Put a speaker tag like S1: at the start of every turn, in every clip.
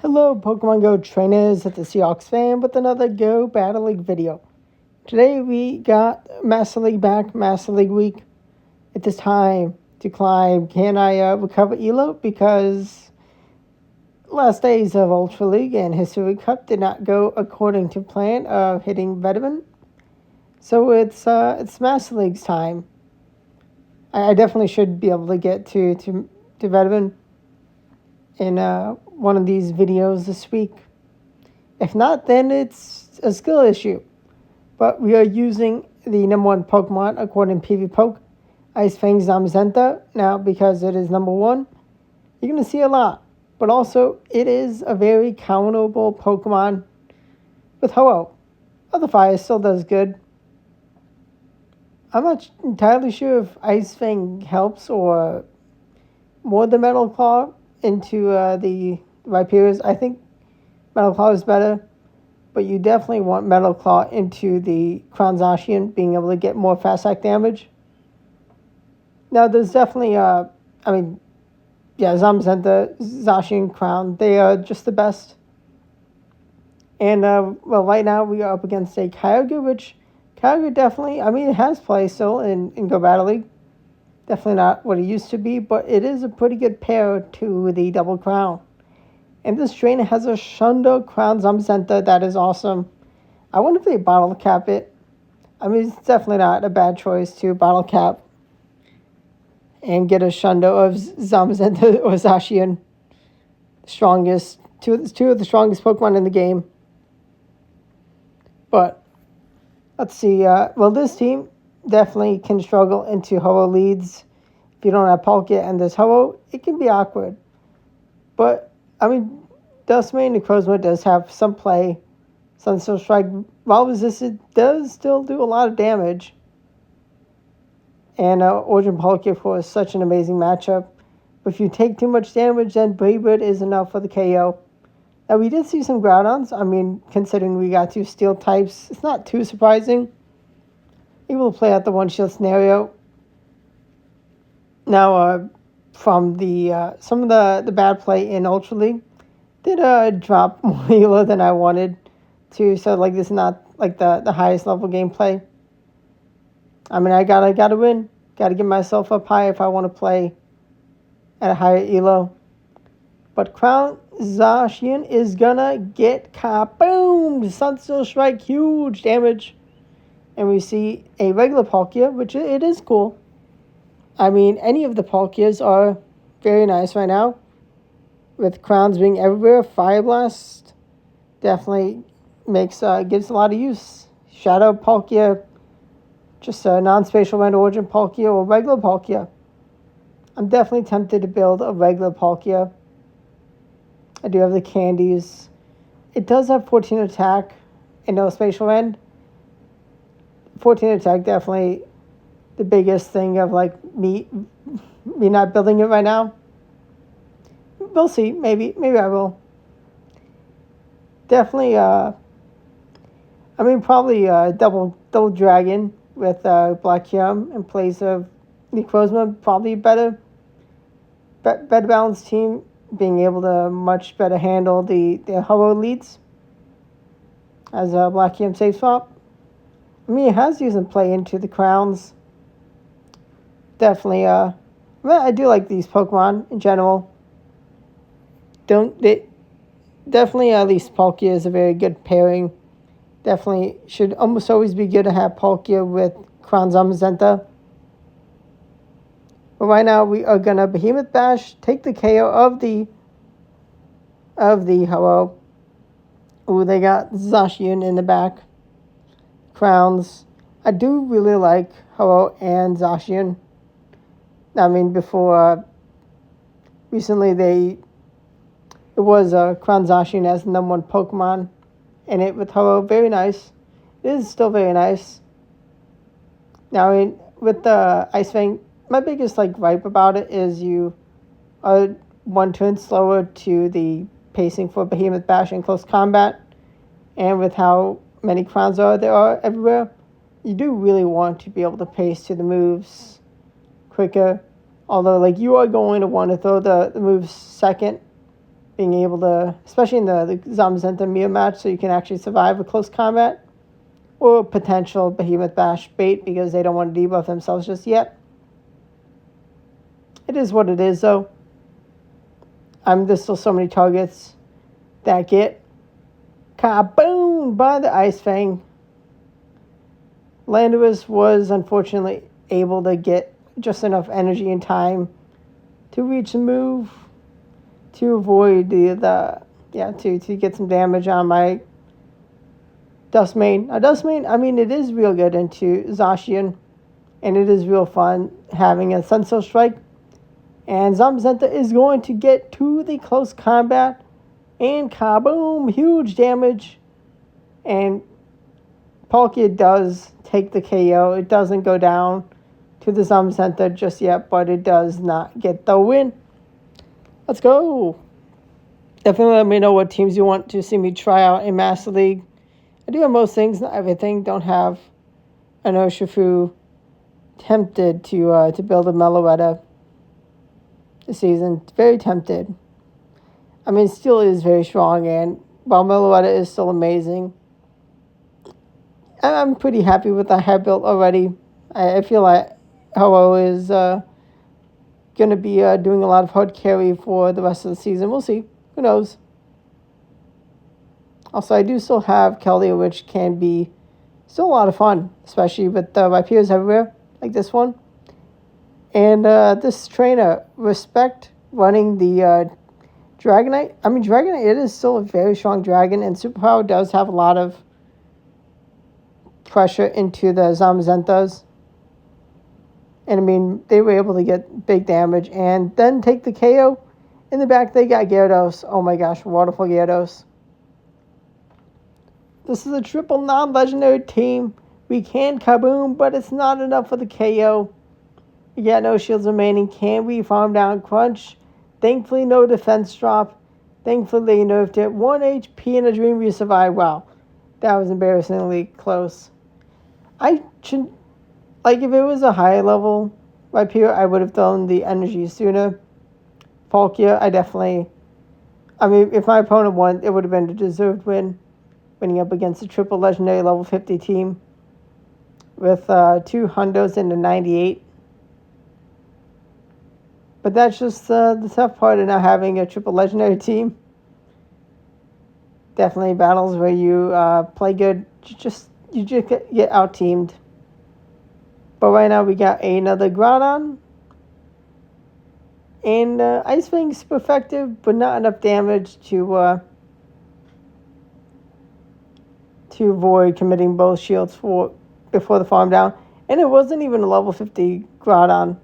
S1: Hello Pokemon Go trainers, it's the Seahawks fan with another Go Battle League video. Today we got Master League back, Master League week. It is time to climb. Can I recover Elo? Because last days of Ultra League and History Cup did not go according to plan of hitting Veteran. So it's Master League's time. I definitely should be able to get to Veteran in one of these videos this week. If not, then it's a skill issue. But we are using the number one Pokemon according to PvPoke, Ice Fang Zamazenta. Now, because it is number one, you're going to see a lot. But also, it is a very countable Pokemon with Ho-Oh. Other Fire still does good. I'm not entirely sure if Ice Fang helps or more the Metal Claw into the Rhyperiors. I think Metal Claw is better, but you definitely want Metal Claw into the Crown Zacian, being able to get more fast attack damage. Now, there's definitely, Zamazenta, Zacian, Crown, they are just the best. And, right now we are up against a Kyogre, which Kyogre definitely, it has play still in Go Battle League. Definitely not what it used to be, but it is a pretty good pair to the Double Crown. And this trainer has a Shundo Crown Zamazenta that is awesome. I wonder if they bottle cap it. It's definitely not a bad choice to bottle cap and get a Shundo of Zamazenta or Zacian. Strongest, two of the strongest Pokemon in the game. But let's see. This team definitely can struggle into Ho-Oh leads. If you don't have Palkia and there's Ho-Oh, it can be awkward. But, Dustmane and Necrozma does have some play. Sunstone Strike, while resisted, does still do a lot of damage. And Origin Palkia, of course, such an amazing matchup. But if you take too much damage, then Brave Bird is enough for the KO. Now, we did see some Groudons. Considering we got two Steel types, it's not too surprising. Able to play out the one-shield scenario. Now, from the some of the bad play in Ultra League, did drop more Elo than I wanted to. So, this is not, the highest level gameplay. I gotta win. Gotta get myself up high if I want to play at a higher Elo. But Crown Zacian is gonna get kaboom! Sunstone Strike, huge damage. And we see a regular Palkia, which it is cool. Any of the Palkias are very nice right now. With crowns being everywhere, Fire Blast definitely gives a lot of use. Shadow Palkia, just a non-spatial rend Origin Palkia or regular Palkia. I'm definitely tempted to build a regular Palkia. I do have the candies. It does have 14 attack and no spatial rend. 14 attack, definitely the biggest thing of me not building it right now. We'll see. Maybe I will. Definitely. Probably double dragon with Black Yum in place of Necrozma. Probably better balanced team, being able to much better handle the Ho-Oh leads as a Black Yum safe swap. It has used and play into the crowns. Definitely, I do like these Pokemon in general. Definitely, at least Palkia is a very good pairing. Definitely should almost always be good to have Palkia with Crown Zamazenta. But right now, we are gonna Behemoth Bash, take the KO of the Ho-Oh. Ooh, they got Zacian in the back. Crowns. I do really like Ho-Oh and Zacian. Before recently it was Crown Zacian as the number one Pokemon, and it with Ho-Oh, very nice. It is still very nice. Now, with the Ice Fang, my biggest gripe about it is you are one turn slower to the pacing for Behemoth Bash in close combat, and with how many crowns there are everywhere, you do really want to be able to pace to the moves quicker. Although, you are going to want to throw the moves second being able to, especially in the Zamazenta Mia match, so you can actually survive a close combat, or potential Behemoth Bash bait because they don't want to debuff themselves just yet. It is what it is, though. There's still so many targets that get kaboom by the Ice Fang. Landorus was unfortunately able to get just enough energy and time to reach the move to avoid to get some damage on my Dustmane. Now Dustmane, I mean, it is real good into Zacian, and it is real fun having a Sunstone Strike. And Zamazenta is going to get to the close combat, and kaboom, huge damage. And Palkia does take the KO. It doesn't go down to the Zamazenta just yet, but it does not get the win. Let's go. Definitely let me know what teams you want to see me try out in Master League. I do have most things, not everything. Don't have an Urshifu. Tempted to build a Meloetta this season. Very tempted. I mean, Steel is very strong, and while Meloetta is still amazing, I'm pretty happy with the hair built already. I feel like Ho is going to be doing a lot of hard carry for the rest of the season. We'll see. Who knows? Also, I do still have Keldeo, which can be still a lot of fun, especially with Rhyperiors everywhere, like this one. And this trainer, Respect, running the Dragonite. I mean, Dragonite, it is still a very strong dragon, and Superpower does have a lot of pressure into the Zamazentas. And I mean, they were able to get big damage and then take the KO. In the back, they got Gyarados. Oh my gosh, Waterfall Gyarados. This is a triple non-legendary team. We can kaboom, but it's not enough for the KO. We got no shields remaining. Can we farm down Crunch? Thankfully, no defense drop. Thankfully, they nerfed it. 1 HP in a dream we survived. Wow, that was embarrassingly close. I should, like, if it was a higher level Rhyperior, I would have thrown the energy sooner. Palkia, I mean, if my opponent won, it would have been a deserved win, winning up against a triple legendary level 50 team with 2 hundos and a 98. But that's just the tough part of not having a triple legendary team. Definitely battles where you play good, you just get out-teamed. But right now we got another Groudon. And Ice Fang's super effective, but not enough damage to avoid committing both shields before the farm down. And it wasn't even a level 50 Groudon.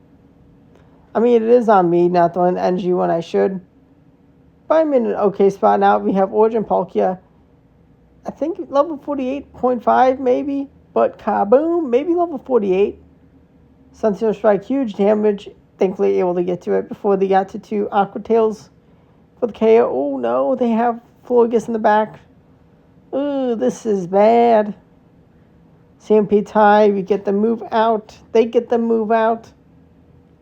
S1: I mean, it is on me not throwing the energy when I should. But I'm in an okay spot now. We have Origin Palkia. I think level 48.5 maybe. But kaboom, maybe level 48. Sunstone Strike, huge damage. Thankfully able to get to it before they got to 2 Aqua Tails for the KO. Oh no, they have Florges in the back. Ooh, this is bad. CMP tie, we get the move out. They get the move out.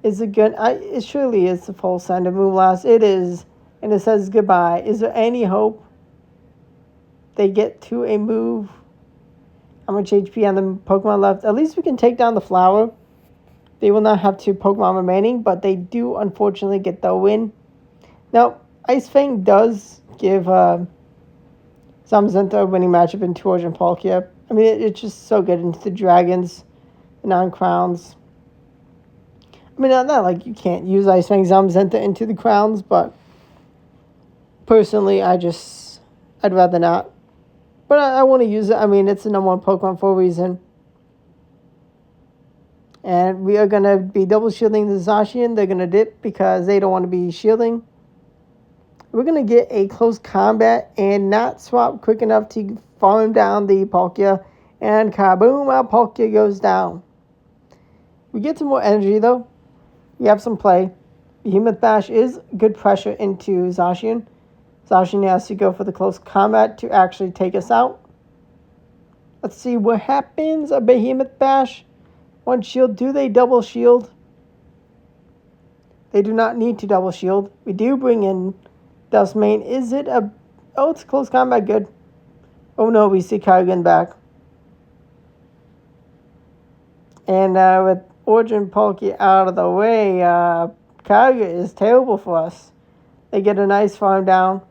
S1: Is it good? It surely is the full send of Moonblast. It is. And it says goodbye. Is there any hope they get to a move? How much HP on the Pokemon left? At least we can take down the flower. They will not have 2 Pokemon remaining, but they do unfortunately get the win. Now, Ice Fang does give Zamazenta a winning matchup in Origin Palkia. I mean, it's just so good into the Dragons, the non-crowns. I mean, not like you can't use Ice Fang Zamazenta into the crowns, but personally, I'd rather not. But I want to use it. I mean, it's the number 1 Pokemon for a reason. And we are going to be double shielding the Zacian. They're going to dip because they don't want to be shielding. We're going to get a close combat and not swap quick enough to farm down the Palkia. And kaboom, our Palkia goes down. We get some more energy, though. We have some play. Behemoth Bash is good pressure into Zacian. Zacian has to go for the close combat to actually take us out. Let's see what happens. A Behemoth Bash. 1 shield. Do they double shield? They do not need to double shield. We do bring in Dustmane, is it a... Oh, it's close combat, good. Oh no, we see Kyogre back. And with Origin Palkia out of the way, Kyogre is terrible for us. They get a nice farm down.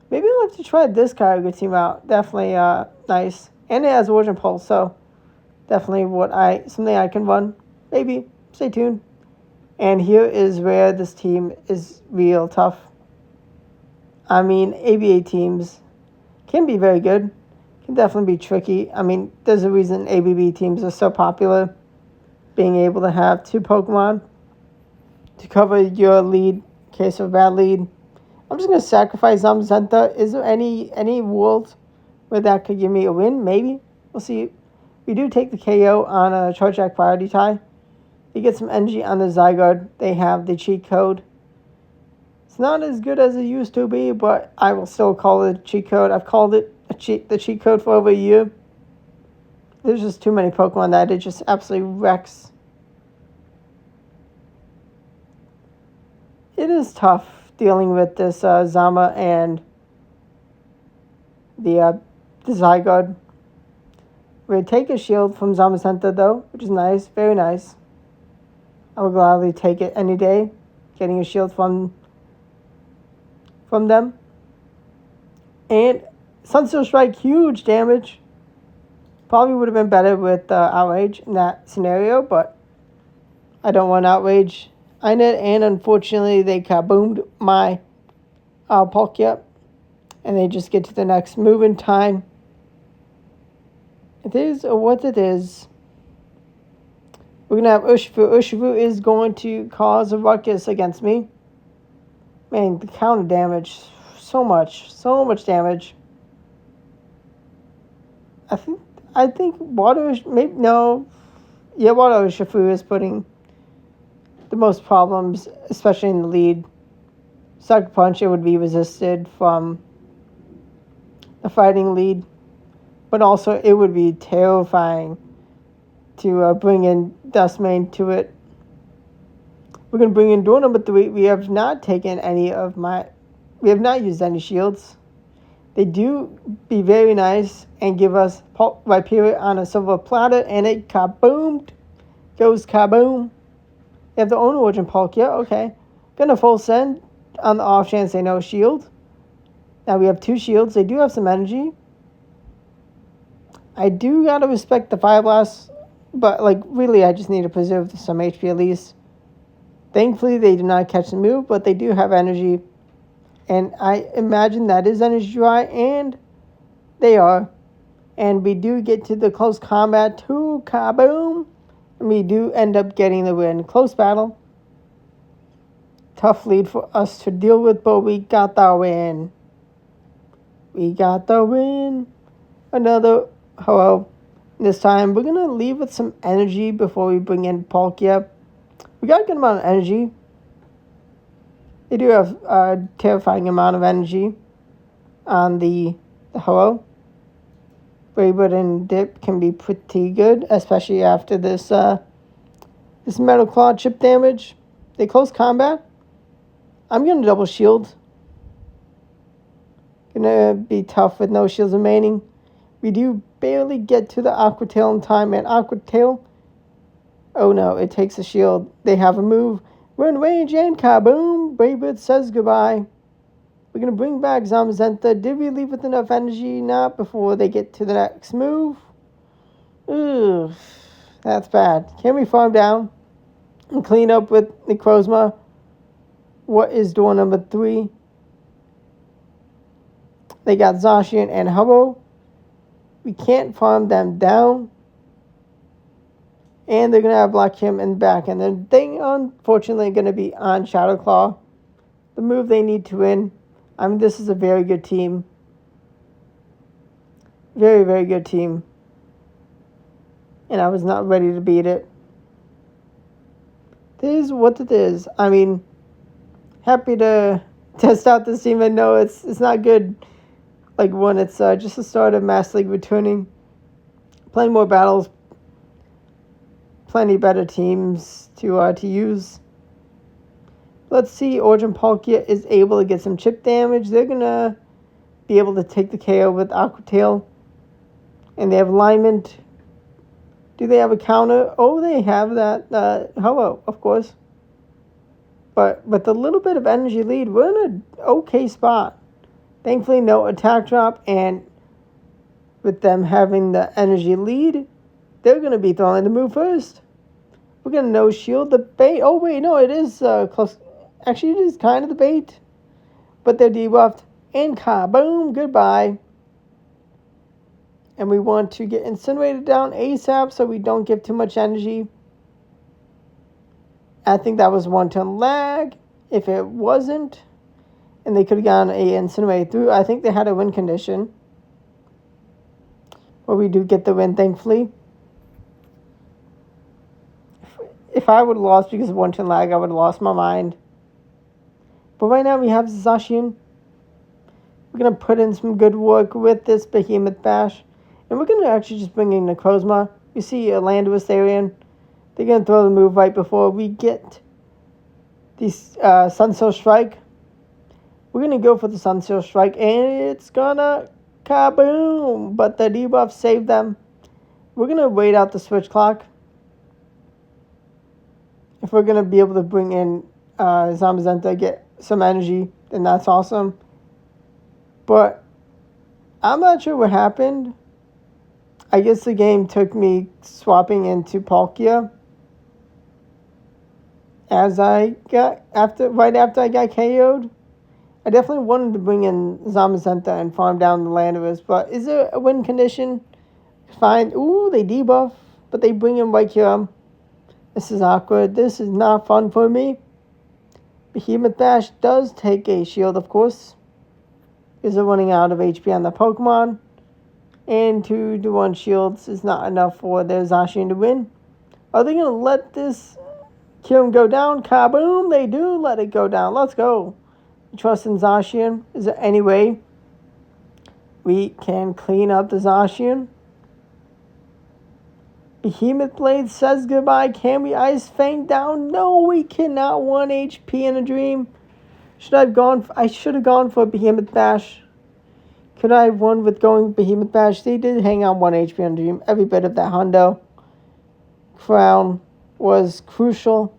S1: Maybe I'll have to try this Kyogre team out. Definitely nice. And it has Origin Pulse, so definitely something I can run. Maybe. Stay tuned. And here is where this team is real tough. I mean, ABA teams can be very good. Can definitely be tricky. I mean, there's a reason ABB teams are so popular. Being able to have 2 Pokemon to cover your lead in case of a bad lead. I'm just going to sacrifice Zamazenta. Is there any world where that could give me a win? Maybe. We'll see. We do take the KO on a Charge Attack Priority Tie. You get some energy on the Zygarde. They have the cheat code. It's not as good as it used to be, but I will still call it a cheat code. I've called it the cheat code for over a year. There's just too many Pokemon that it just absolutely wrecks. It is tough dealing with this Zama and the Zygarde. We'll take a shield from Zamazenta though, which is nice, very nice. I would gladly take it any day, getting a shield from them. And Sunstone Strike, huge damage. Probably would have been better with Outrage in that scenario, but I don't want Outrage. I did, and unfortunately they kaboomed my Palkia, and they just get to the next move in time. It is what it is. We're going to have Urshifu. Urshifu is going to cause a ruckus against me. Man, the counter damage, so much damage. I think Water Urshifu is putting the most problems, especially in the lead. Sucker Punch, it would be resisted from the fighting lead, but also it would be terrifying to bring in Dustmane to it. We're going to bring in door number 3. We have not taken we have not used any shields. They do be very nice and give us Rhyperior on a silver platter, and it kaboomed. Goes kaboom. They have their own Origin Palkia, okay. Gonna full send on the off chance they know shield. Now we have 2 shields. They do have some energy. I do gotta respect the Fire Blast, but really I just need to preserve some HP at least. Thankfully they did not catch the move, but they do have energy. And I imagine that is energy dry, and they are. And we do get to the close combat to kaboom. And we do end up getting the win. Close battle. Tough lead for us to deal with, but we got the win. We got the win. Another hello. This time we're going to leave with some energy before we bring in Palkia. We got a good amount of energy. They do have a terrifying amount of energy on the hello. Braybird and Dip can be pretty good, especially after this this Metal Claw chip damage. They close combat. I'm going to double shield. Gonna be tough with no shields remaining. We do barely get to the Aqua Tail in time, and Aqua Tail, oh no, it takes a shield. They have a move. We're in range, and kaboom! Braybird says goodbye. We're going to bring back Zamazenta. Did we leave with enough energy? Not before they get to the next move. Ugh, that's bad. Can we farm down and clean up with Necrozma? What is door number 3? They got Zacian and Hubbo. We can't farm them down. And they're going to have Black Him in the back. And then they unfortunately going to be on Shadow Claw. The move they need to win. I mean, this is a very good team. Very, very good team. And I was not ready to beat it. This is what it is. I mean, happy to test out this team. I know it's not good. When it's just the start of Master League returning. Playing more battles. Plenty better teams to use. Let's see, Origin Palkia is able to get some chip damage. They're going to be able to take the KO with Aqua Tail. And they have alignment. Do they have a counter? Oh, they have that. Hello, of course. But with a little bit of energy lead, we're in an okay spot. Thankfully, no attack drop. And with them having the energy lead, they're going to be throwing the move first. We're going to no shield the bait. Oh, wait, no, it is close. Actually, it is kind of the bait. But they're debuffed. And kaboom, goodbye. And we want to get incinerated down ASAP so we don't give too much energy. I think that was 1-turn lag. If it wasn't, and they could have gotten a incinerated through, I think they had a win condition. But we do get the win, thankfully. If I would have lost because of 1-turn lag, I would have lost my mind. But right now we have Zacian. We're going to put in some good work with this Behemoth Bash. And we're going to actually just bring in Necrozma. You see Landorus Therian. They're going to throw the move right before we get the Sunsail Strike. We're going to go for the Sunsail Strike. And it's going to kaboom. But the debuff saved them. We're going to wait out the switch clock. If we're going to be able to bring in Zamazenta, get some energy, then that's awesome. But I'm not sure what happened. I guess the game took me swapping into Palkia as I got right after I got KO'd. I definitely wanted to bring in Zamazenta and farm down the Landorus, but is there a win condition? Fine. Ooh, they debuff, but they bring in Wykium. This is awkward. This is not fun for me. Behemoth Bash does take a shield, of course. Because they're running out of HP on the Pokemon. And 2-1 shields is not enough for their Zacian to win. Are they going to let this Kyurem go down? Kaboom! They do let it go down. Let's go. Trust in Zacian. Is there any way we can clean up the Zacian? Behemoth Blade says goodbye. Can we Ice Fang down? No, we cannot. 1 HP in a dream. I should have gone for Behemoth Bash. Could I have won with going Behemoth Bash? They did hang on 1 HP on Dream. Every bit of that hundo. Crown was crucial.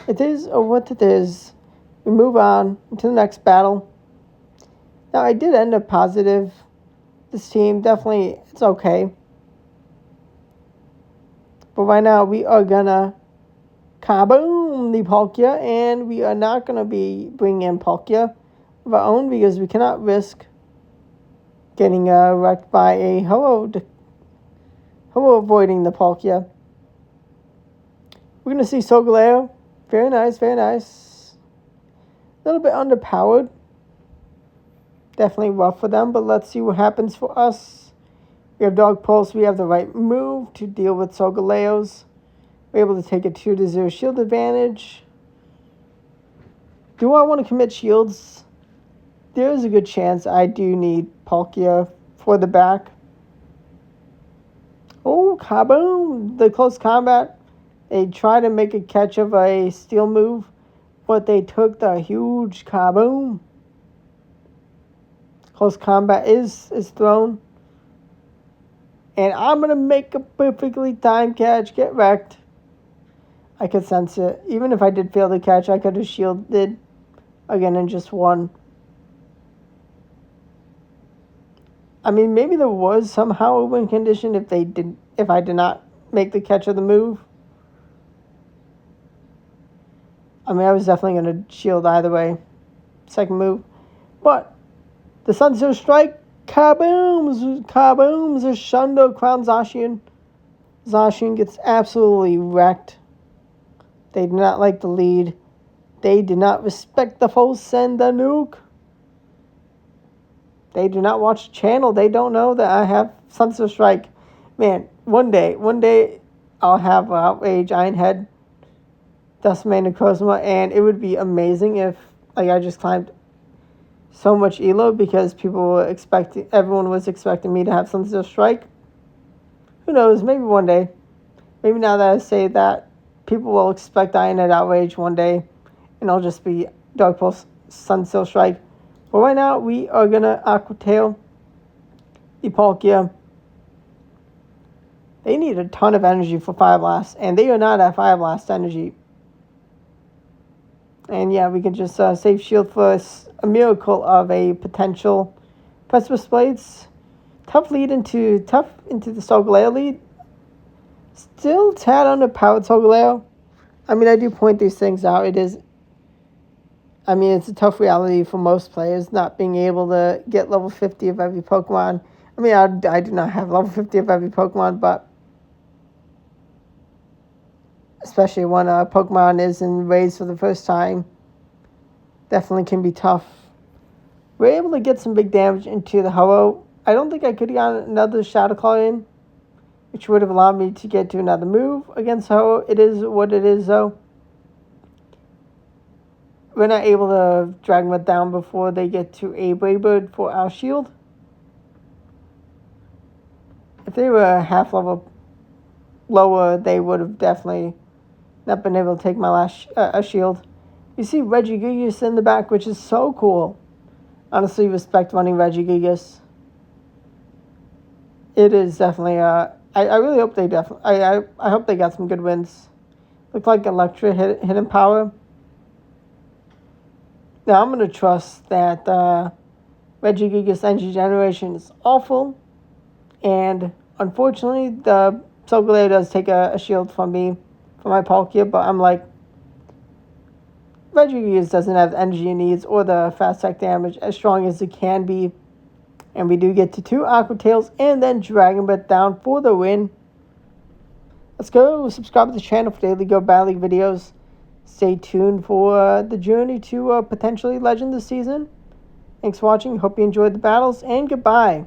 S1: It is what it is. We move on to the next battle. Now, I did end up positive. This team, definitely, it's okay. But right now, we are gonna kaboom the Palkia. And we are not gonna be bringing in Palkia of our own because we cannot risk getting wrecked by a Hello avoiding the Palkia. We're going to see Solgaleo. Very nice, very nice. A little bit underpowered. Definitely rough for them, but let's see what happens for us. We have Dog Pulse. We have the right move to deal with Solgaleos. We're able to take a 2-0 shield advantage. Do I want to commit shields? There is a good chance I do need Palkia for the back. Oh, kaboom! The close combat. They tried to make a catch of a steel move, but they took the huge kaboom. Close combat is thrown. And I'm going to make a perfectly timed catch. Get wrecked. I could sense it. Even if I did fail the catch, I could have shielded again and just won. I mean, maybe there was somehow a win condition if I did not make the catch of the move. I mean, I was definitely going to shield either way. Second move. But the Sunsail Strike, kabooms, kabooms, a Shundo Crown Zacian. Zacian gets absolutely wrecked. They did not like the lead. They did not respect the full send the nuke. They do not watch the channel. They don't know that I have Sunsail Strike. Man, one day I'll have Outrage, Ironhead, Decimate, Necrozma, and it would be amazing if I just climbed so much elo because everyone was expecting me to have Sunsail Strike. Who knows? Maybe one day. Maybe now that I say that, people will expect Ironhead Outrage one day, and I'll just be Dark Pulse, Sunsteel Strike. But right now, we are going to Aqua Tail the Palkia. They need a ton of energy for Fire Blast, and they are not at Fire Blast energy. And yeah, we can just save shield for a miracle of a potential Precipice Blades. Tough into the Solgaleo lead. Still tad underpowered Solgaleo. I mean, I do point these things out. It's a tough reality for most players not being able to get level 50 of every Pokemon. I mean, I do not have level 50 of every Pokemon, but especially when a Pokemon is in raids for the first time, definitely can be tough. We're able to get some big damage into the Ho-Oh. I don't think I could have gotten another Shadow Claw in, which would have allowed me to get to another move against Ho-Oh. It is what it is, though. We're not able to drag them down before they get to a Brave Bird for our shield. If they were a half level lower, they would have definitely not been able to take my last shield. You see Regigigas in the back, which is so cool. Honestly, respect running Regigigas. It is definitely I really hope they I hope they got some good wins. Look like Electra hidden power. Now I'm gonna trust that Regigigas energy generation is awful, and unfortunately the Solgaleo does take a shield from me for my Palkia, but I'm like, Regigigas doesn't have the energy it needs or the fast attack damage as strong as it can be. And we do get to 2 Aqua Tails and then Dragon Breath down for the win. Let's go subscribe to the channel for daily Go Battle League videos. Stay tuned for the journey to potentially Legend this season. Thanks for watching. Hope you enjoyed the battles, and goodbye.